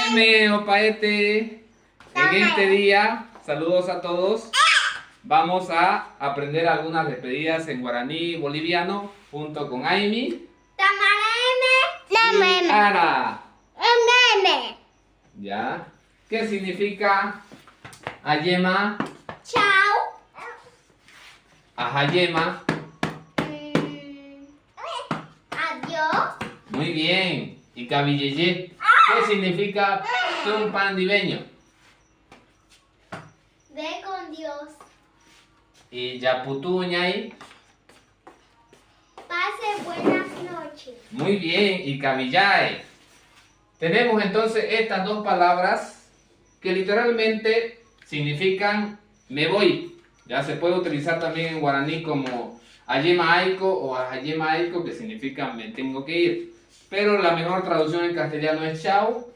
Tamaeme, opaete. En este día, saludos a todos. Vamos a aprender algunas despedidas en guaraní boliviano junto con Aimi y Ara. ¿Ya? ¿Qué significa Ayema? Chao. Ajayema. Adiós. Muy bien. Y Cabilleye. ¿Qué significa tumpandiveño? Ve con Dios. Y Yaputuñay. Pase buenas noches. Muy bien. Y Cabillay. Tenemos entonces estas dos palabras que literalmente significan me voy. Ya se puede utilizar también en guaraní como ayema aiko o ayema aiko, que significa me tengo que ir. Pero la mejor traducción en castellano es chao.